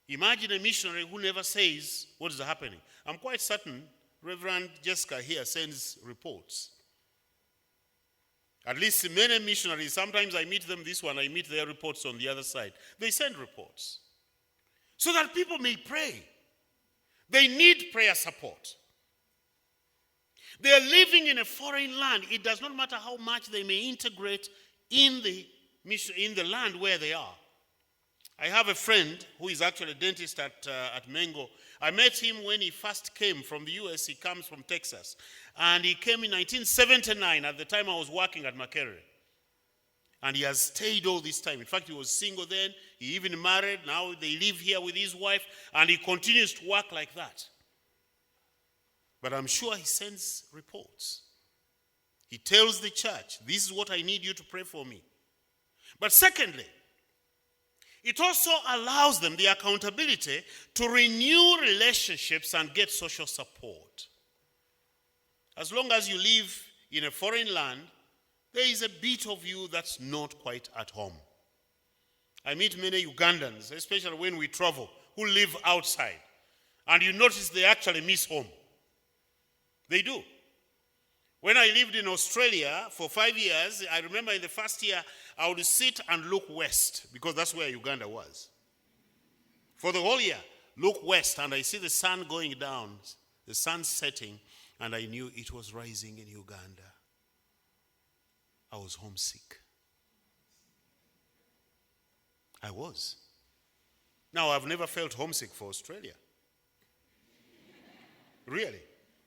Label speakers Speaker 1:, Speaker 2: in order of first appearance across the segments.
Speaker 1: Imagine a missionary who never says what is happening. I'm quite certain Reverend Jessica here sends reports. At least many missionaries, sometimes I meet them this one, I meet their reports on the other side. They send reports so that people may pray. They need prayer support. They are living in a foreign land. It does not matter how much they may integrate in the land where they are. I have a friend who is actually a dentist at Mengo. I met him when he first came from the US. He comes from Texas. And he came in 1979. At the time I was working at Makerere. And he has stayed all this time. In fact, he was single then. He even married. Now they live here with his wife. And he continues to work like that. But I'm sure he sends reports. He tells the church, this is what I need you to pray for me. But secondly, it also allows them the accountability to renew relationships and get social support. As long as you live in a foreign land, there is a bit of you that's not quite at home. I meet many Ugandans, especially when we travel, who live outside. And you notice they actually miss home. They do. When I lived in Australia for 5 years, I remember in the first year, I would sit and look west, because that's where Uganda was. For the whole year, look west, and I see the sun going down, the sun setting, and I knew it was rising in Uganda. I was homesick. I was. Now, I've never felt homesick for Australia. Really.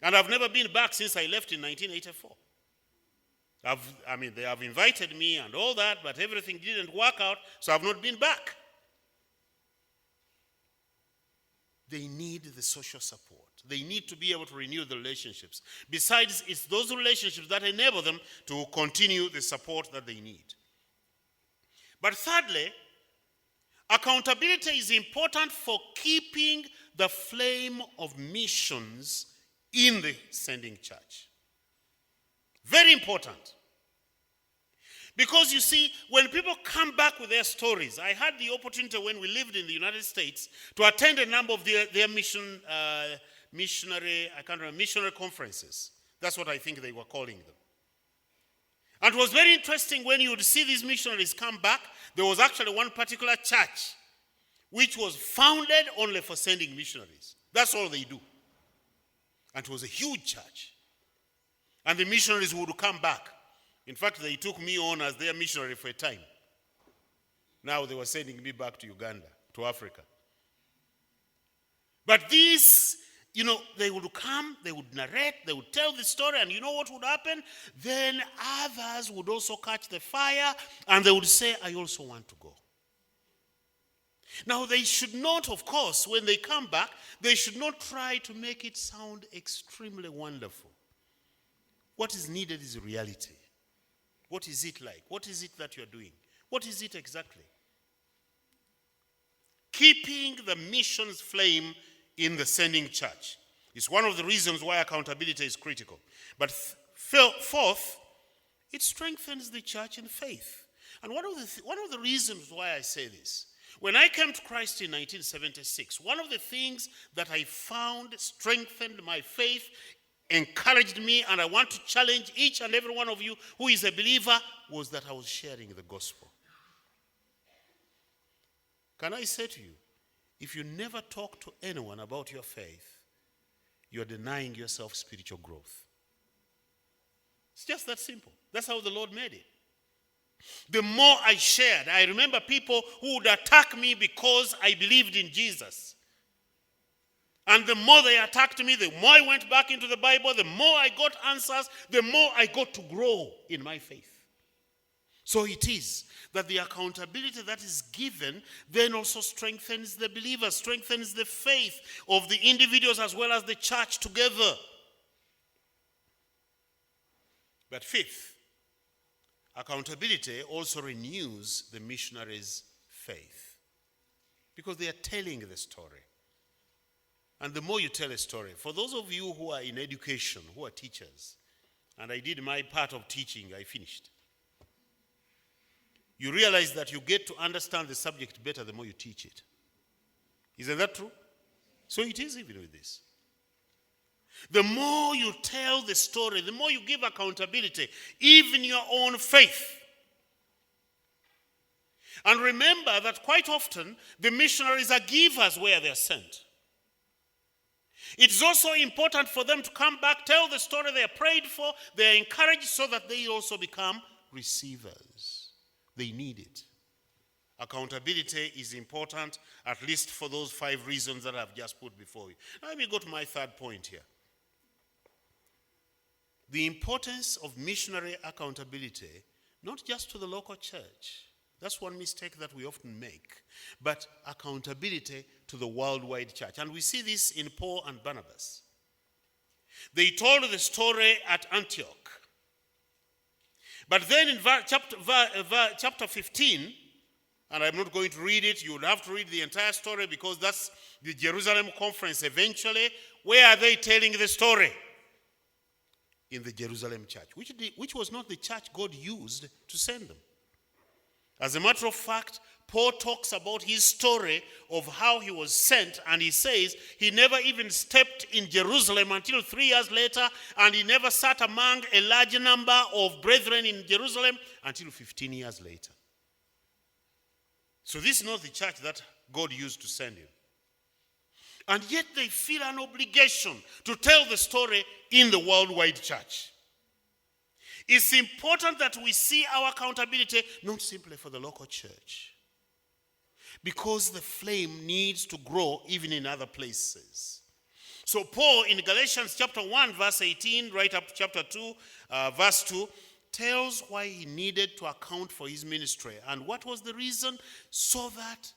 Speaker 1: And I've never been back since I left in 1984. They have invited me and all that, but everything didn't work out, so I've not been back. They need the social support. They need to be able to renew the relationships. Besides, it's those relationships that enable them to continue the support that they need. But thirdly, accountability is important for keeping the flame of missions in the sending church. Very important. Because you see, when people come back with their stories, I had the opportunity when we lived in the United States to attend a number of their missionary conferences. That's what I think they were calling them. And it was very interesting when you would see these missionaries come back. There was actually one particular church which was founded only for sending missionaries. That's all they do. And it was a huge church. And the missionaries would come back. In fact, they took me on as their missionary for a time. Now they were sending me back to Uganda, to Africa. But these, they would come, they would narrate, they would tell the story, and you know what would happen? Then others would also catch the fire, and they would say, I also want to go. Now, they should not, of course, when they come back, they should not try to make it sound extremely wonderful. What is needed is reality. What is it like? What is it that you're doing? What is it exactly? Keeping the missions flame in the sending church is one of the reasons why accountability is critical. But fourth, it strengthens the church in faith. And one of the reasons why I say this, when I came to Christ in 1976, one of the things that I found strengthened my faith, encouraged me, and I want to challenge each and every one of you who is a believer, was that I was sharing the gospel. Can I say to you, if you never talk to anyone about your faith, you're denying yourself spiritual growth. It's just that simple. That's how the Lord made it. The more I shared, I remember people who would attack me because I believed in Jesus. And the more they attacked me, the more I went back into the Bible, the more I got answers, the more I got to grow in my faith. So it is that the accountability that is given then also strengthens the believers, strengthens the faith of the individuals as well as the church together. But fifth, accountability also renews the missionaries' faith because they are telling the story. And the more you tell a story, for those of you who are in education, who are teachers, and I did my part of teaching, I finished. You realize that you get to understand the subject better the more you teach it. Isn't that true? So it is even with this. The more you tell the story, the more you give accountability, even your own faith. And remember that quite often, the missionaries are givers where they are sent. It's also important for them to come back, tell the story they are prayed for, they are encouraged so that they also become receivers. They need it. Accountability is important, at least for those 5 reasons that I've just put before you. Now let me go to my third point here. The importance of missionary accountability, not just to the local church. That's one mistake that we often make. But accountability to the worldwide church. And we see this in Paul and Barnabas. They told the story at Antioch. But then in chapter 15, and I'm not going to read it, you would have to read the entire story because that's the Jerusalem conference eventually. Where are they telling the story? In the Jerusalem church, which was not the church God used to send them. As a matter of fact, Paul talks about his story of how he was sent, and he says he never even stepped in Jerusalem until 3 years later, and he never sat among a large number of brethren in Jerusalem until 15 years later. So this is not the church that God used to send him. And yet they feel an obligation to tell the story in the worldwide church. It's important that we see our accountability not simply for the local church, because the flame needs to grow even in other places. So Paul in Galatians chapter 1 verse 18 right up to chapter 2 verse 2 tells why he needed to account for his ministry. And what was the reason? So that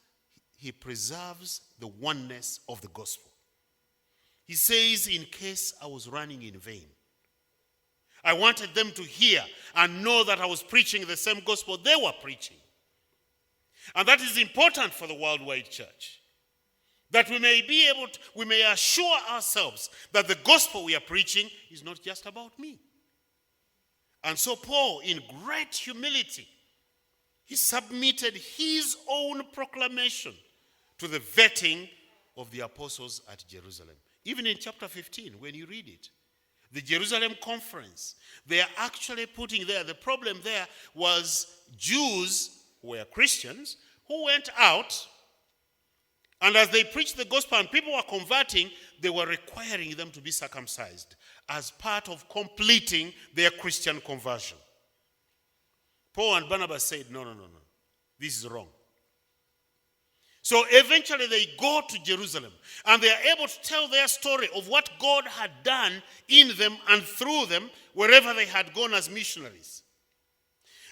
Speaker 1: he preserves the oneness of the gospel. He says, in case I was running in vain, I wanted them to hear and know that I was preaching the same gospel they were preaching. And that is important for the worldwide church. That we may assure ourselves that the gospel we are preaching is not just about me. And so Paul, in great humility, he submitted his own proclamation to the vetting of the apostles at Jerusalem. Even in chapter 15, when you read it, the Jerusalem conference, they are actually putting there, the problem there was Jews who were Christians who went out, and as they preached the gospel and people were converting, they were requiring them to be circumcised as part of completing their Christian conversion. Paul and Barnabas said, no, this is wrong. So eventually they go to Jerusalem and they are able to tell their story of what God had done in them and through them wherever they had gone as missionaries.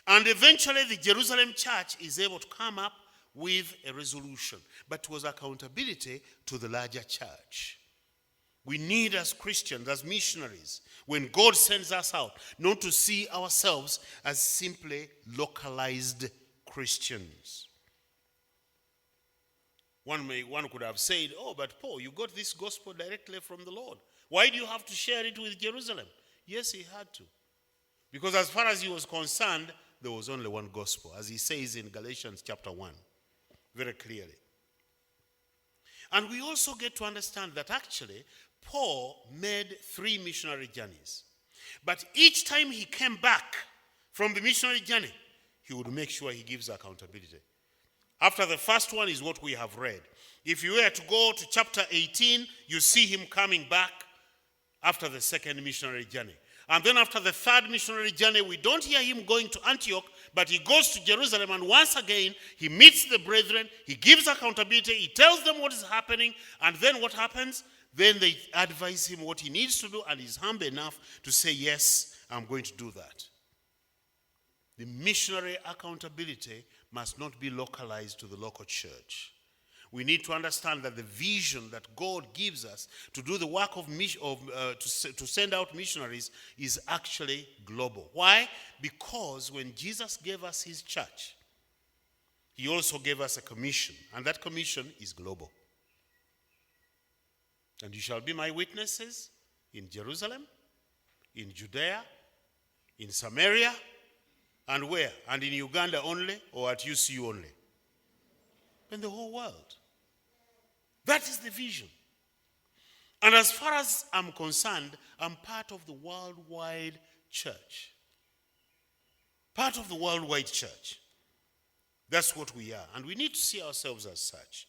Speaker 1: And eventually the Jerusalem church is able to come up with a resolution. But it was accountability to the larger church. We need as Christians, as missionaries, when God sends us out, not to see ourselves as simply localized Christians. One could have said, oh, but Paul, you got this gospel directly from the Lord. Why do you have to share it with Jerusalem? Yes, he had to. Because as far as he was concerned, there was only one gospel, as he says in Galatians chapter 1, very clearly. And we also get to understand that actually, Paul made 3 missionary journeys. But each time he came back from the missionary journey, he would make sure he gives accountability. After the first one is what we have read. If you were to go to chapter 18, you see him coming back after the second missionary journey. And then after the third missionary journey, we don't hear him going to Antioch, but he goes to Jerusalem, and once again, he meets the brethren, he gives accountability, he tells them what is happening, and then what happens? Then they advise him what he needs to do, and he's humble enough to say, yes, I'm going to do that. The missionary accountability must not be localized to the local church. We need to understand that the vision that God gives us to do the work to send out missionaries is actually global. Why? Because when Jesus gave us his church, he also gave us a commission, and that commission is global. And you shall be my witnesses in Jerusalem, in Judea, in Samaria, and where? And in Uganda only, or at UCU only? In the whole world. That is the vision. And as far as I'm concerned, I'm part of the worldwide church. Part of the worldwide church. That's what we are. And we need to see ourselves as such.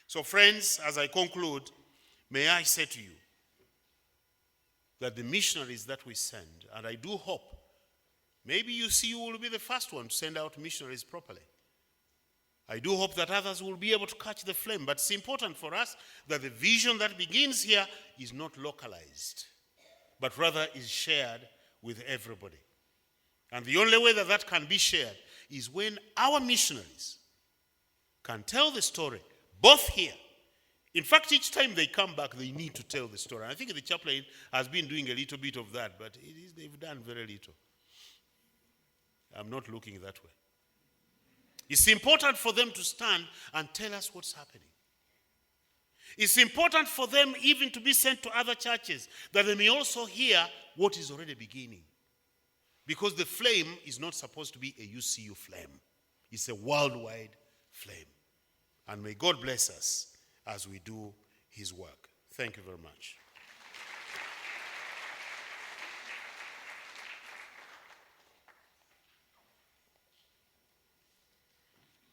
Speaker 1: So friends, as I conclude, may I say to you that the missionaries that we send, and I do hope, maybe you will be the first one to send out missionaries properly. I do hope that others will be able to catch the flame. But it's important for us that the vision that begins here is not localized, but rather is shared with everybody. And the only way that that can be shared is when our missionaries can tell the story, both here. In fact, each time they come back, they need to tell the story. And I think the chaplain has been doing a little bit of that, but they've done very little. I'm not looking that way. It's important for them to stand and tell us what's happening. It's important for them even to be sent to other churches, that they may also hear what is already beginning. Because the flame is not supposed to be a UCU flame. It's a worldwide flame. And may God bless us as we do his work. Thank you very much.